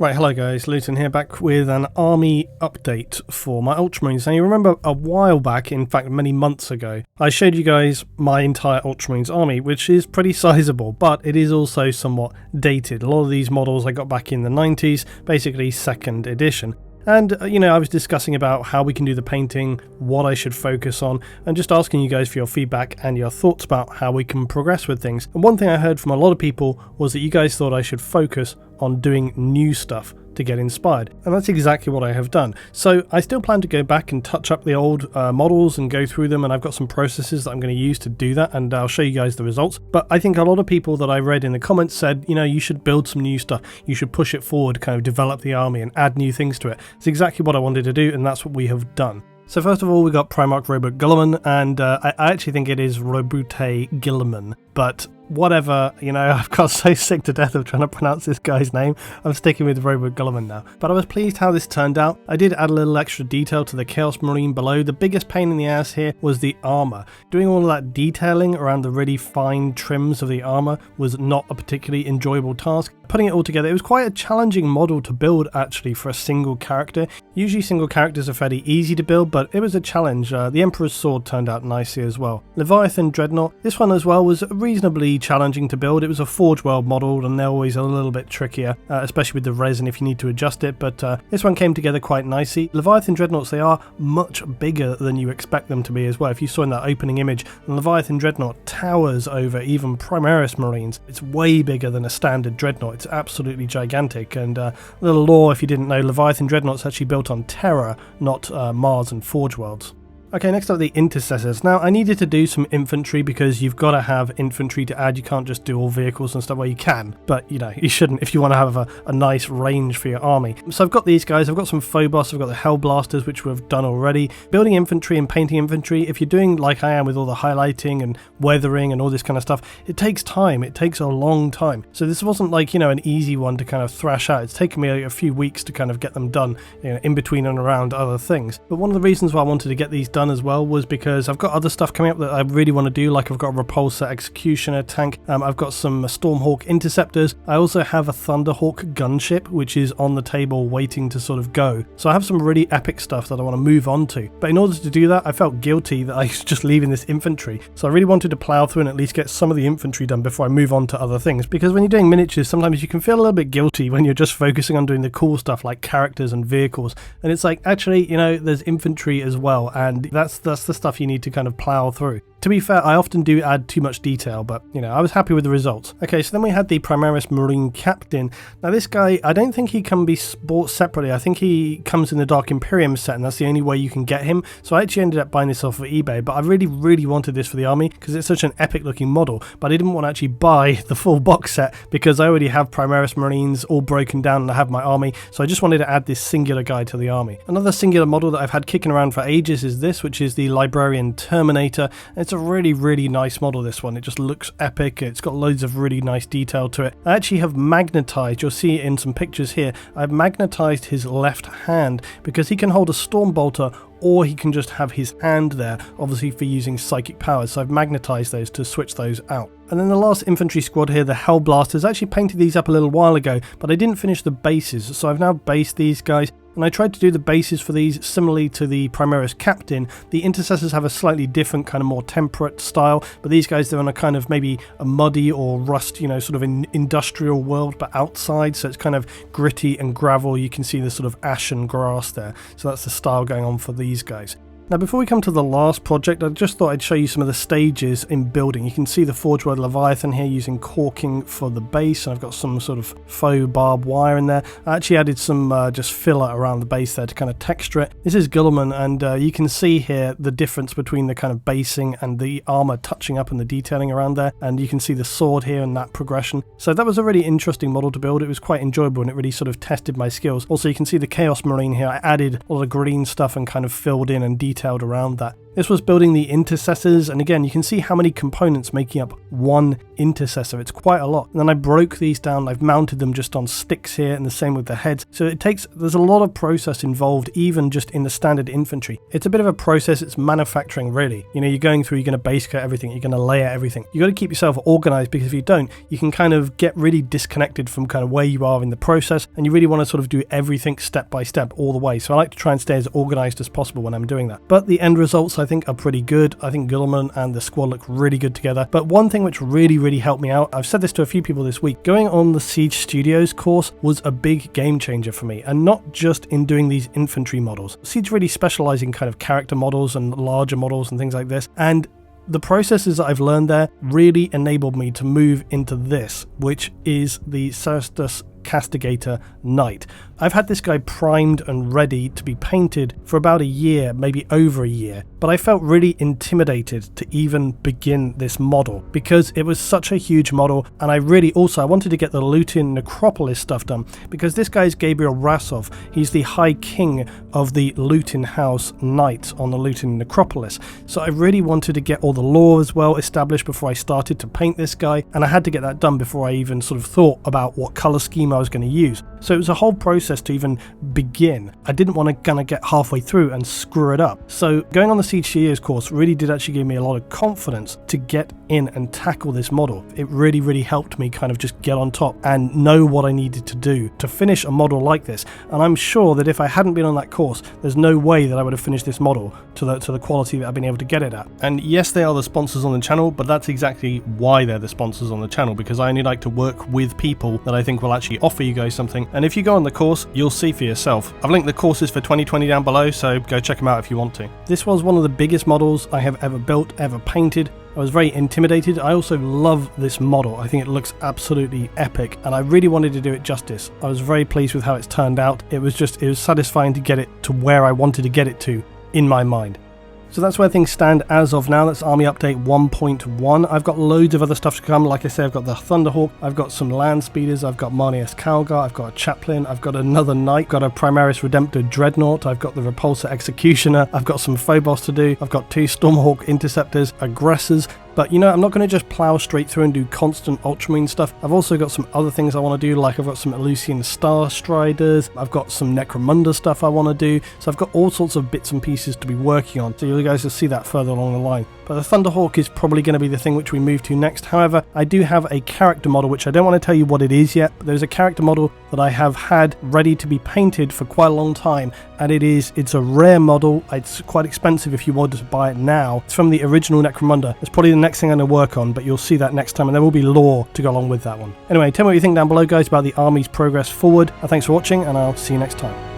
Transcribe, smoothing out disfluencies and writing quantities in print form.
Right, hello guys, Luton here, back with an army update for my Ultramarines. Now you remember a while back, in fact many months ago, I showed you guys my entire Ultramarines army, which is pretty sizable, but it is also somewhat dated. A lot of these models I got back in the 90s, basically 2nd edition. And, I was discussing about how we can do the painting, what I should focus on, and just asking you guys for your feedback and your thoughts about how we can progress with things. And one thing I heard from a lot of people was that you guys thought I should focus on doing new stuff to get inspired, and that's exactly what I have done. So I still plan to go back and touch up the old models and go through them, and I've got some processes that I'm going to use to do that, and I'll show you guys the results. But I think a lot of people that I read in the comments said, you should build some new stuff, you should push it forward, kind of develop the army and add new things to it. It's exactly what I wanted to do, and that's what we have done. So first of all, we got PRIMARCH Robot Guilliman, and I actually think it is Robute Guilliman, but whatever, I've got so sick to death of trying to pronounce this guy's name, I'm sticking with Robot Guilliman now. But I was pleased how this turned out. I did add a little extra detail to the Chaos Marine below. The biggest pain in the ass here was the armour. Doing all of that detailing around the really fine trims of the armour was not a particularly enjoyable task. Putting it all together, it was quite a challenging model to build actually for a single character. Usually single characters are fairly easy to build, but it was a challenge. The Emperor's Sword turned out nicely as well. Leviathan Dreadnought, this one as well was reasonably challenging to build. It was a Forge World model, and they're always a little bit trickier, especially with the resin if you need to adjust it, but this one came together quite nicely. Leviathan Dreadnoughts, they are much bigger than you expect them to be as well. If you saw in that opening image, the Leviathan Dreadnought towers over even Primaris Marines. It's way bigger than a standard Dreadnought. It's absolutely gigantic, and little lore if you didn't know, Leviathan Dreadnought's actually built on Terra, not Mars and Forge Worlds. Okay, next up the intercessors. Now I needed to do some infantry because you've got to have infantry to add. You can't just do all vehicles and stuff. Well, you can, but you shouldn't if you want to have a nice range for your army. So I've got these guys. I've got some Phobos. I've got the Hellblasters, which we've done already. Building infantry and painting infantry, if you're doing like I am with all the highlighting and weathering and all this kind of stuff, it takes time. It takes a long time. So this wasn't like, an easy one to kind of thrash out. It's taken me a few weeks to kind of get them done, in between and around other things. But one of the reasons why I wanted to get these done as well was because I've got other stuff coming up that I really want to do, like I've got a Repulsor Executioner tank, I've got some Stormhawk Interceptors, I also have a Thunderhawk gunship which is on the table waiting to sort of go. So I have some really epic stuff that I want to move on to, but in order to do that I felt guilty that I was just leaving this infantry, so I really wanted to plow through and at least get some of the infantry done before I move on to other things, because when you're doing miniatures sometimes you can feel a little bit guilty when you're just focusing on doing the cool stuff like characters and vehicles, and it's like actually there's infantry as well, and that's the stuff you need to kind of plow through. To be fair, I often do add too much detail, but I was happy with the results. Okay, so then we had the Primaris Marine Captain. Now this guy, I don't think he can be bought separately. I think he comes in the Dark Imperium set, and that's the only way you can get him. So I actually ended up buying this off of eBay, but I really wanted this for the army because it's such an epic looking model, but I didn't want to actually buy the full box set because I already have Primaris Marines all broken down and I have my army, so I just wanted to add this singular guy to the army. Another singular model that I've had kicking around for ages is this, which is the Librarian Terminator. It's a really nice model, this one. It just looks epic. It's got loads of really nice detail to it. I actually have magnetized, you'll see it in some pictures here, I've magnetized his left hand because he can hold a Stormbolter or he can just have his hand there, obviously for using psychic powers, so I've magnetized those to switch those out. And then the last infantry squad here, the Hellblasters, I actually painted these up a little while ago, but I didn't finish the bases, so I've now based these guys, and I tried to do the bases for these similarly to the Primaris Captain. The intercessors have a slightly different kind of more temperate style, but these guys, they're on a kind of maybe a muddy or rust, sort of an industrial world, but outside, so it's kind of gritty and gravel. You can see the sort of ashen grass there, so that's the style going on for these guys. Now before we come to the last project, I just thought I'd show you some of the stages in building. You can see the Forge World Leviathan here using caulking for the base, and I've got some sort of faux barbed wire in there. I actually added some just filler around the base there to kind of texture it. This is Guilliman, and you can see here the difference between the kind of basing and the armor touching up and the detailing around there, and you can see the sword here and that progression. So that was a really interesting model to build. It was quite enjoyable and it really sort of tested my skills. Also you can see the Chaos Marine here. I added all the green stuff and kind of filled in and detailed around that. This was building the intercessors, and again, you can see how many components making up one intercessor. It's quite a lot. And then I broke these down. I've mounted them just on sticks here, and the same with the heads. So there's a lot of process involved, even just in the standard infantry. It's a bit of a process. It's manufacturing, really. You know, you're going through, you're going to base coat everything, you're going to layer everything. You got to keep yourself organized, because if you don't, you can kind of get really disconnected from kind of where you are in the process, and you really want to sort of do everything step by step all the way. So I like to try and stay as organized as possible when I'm doing that. But the end results, I think, are pretty good. I think Guillerman and the squad look really good together. But one thing which really helped me out, I've said this to a few people this week, going on the Siege Studios course was a big game changer for me, and not just in doing these infantry models. Siege really specialize in kind of character models and larger models and things like this, and the processes that I've learned there really enabled me to move into this, which is the CERASTUS Castigator Knight. I've had this guy primed and ready to be painted for about a year, maybe over a year, but I felt really intimidated to even begin this model because it was such a huge model, and I wanted to get the Lutin Necropolis stuff done, because this guy is Gabriel Rasov. He's the High King of the Lutin House Knights on the Lutin Necropolis, so I really wanted to get all the lore as well established before I started to paint this guy, and I had to get that done before I even sort of thought about what color scheme I was going to use. So it was a whole process to even begin. I didn't want to kind of get halfway through and screw it up. So going on the Siege Studios course really did actually give me a lot of confidence to get in and tackle this model. It really helped me kind of just get on top and know what I needed to do to finish a model like this. And I'm sure that if I hadn't been on that course, there's no way that I would have finished this model to the quality that I've been able to get it at. And yes, they are the sponsors on the channel, but that's exactly why they're the sponsors on the channel, because I only like to work with people that I think will actually offer you guys something. And if you go on the course, you'll see for yourself. I've linked the courses for 2020 down below, so go check them out if you want to. This was one of the biggest models I have ever built, ever painted. I was very intimidated. I also love this model. I think it looks absolutely epic, and I really wanted to do it justice. I was very pleased with how it's turned out. It was satisfying to get it to where I wanted to get it to in my mind. So that's where things stand as of now. That's Army Update 1.1. I've got loads of other stuff to come. Like I said, I've got the Thunderhawk, I've got some land speeders, I've got Marnius Calgar, I've got a Chaplain, I've got another Knight, got a Primaris Redemptor Dreadnought, I've got the Repulsor Executioner, I've got some Phobos to do, I've got 2 Stormhawk Interceptors, Aggressors. But you know, I'm not going to just plow straight through and do constant Ultramarine stuff. I've also got some other things I want to do, like I've got some Elusian Star Striders, I've got some Necromunda stuff I want to do, so I've got all sorts of bits and pieces to be working on, so you guys will see that further along the line. But the Thunderhawk is probably going to be the thing which we move to next. However, I do have a character model, which I don't want to tell you what it is yet, but there's a character model that I have had ready to be painted for quite a long time, and it's a rare model. It's quite expensive if you wanted to buy it now. It's from the original Necromunda. It's probably the next thing I'm going to work on, but you'll see that next time, and there will be lore to go along with that one. Anyway, tell me what you think down below, guys, about the army's progress forward. Thanks for watching, and I'll see you next time.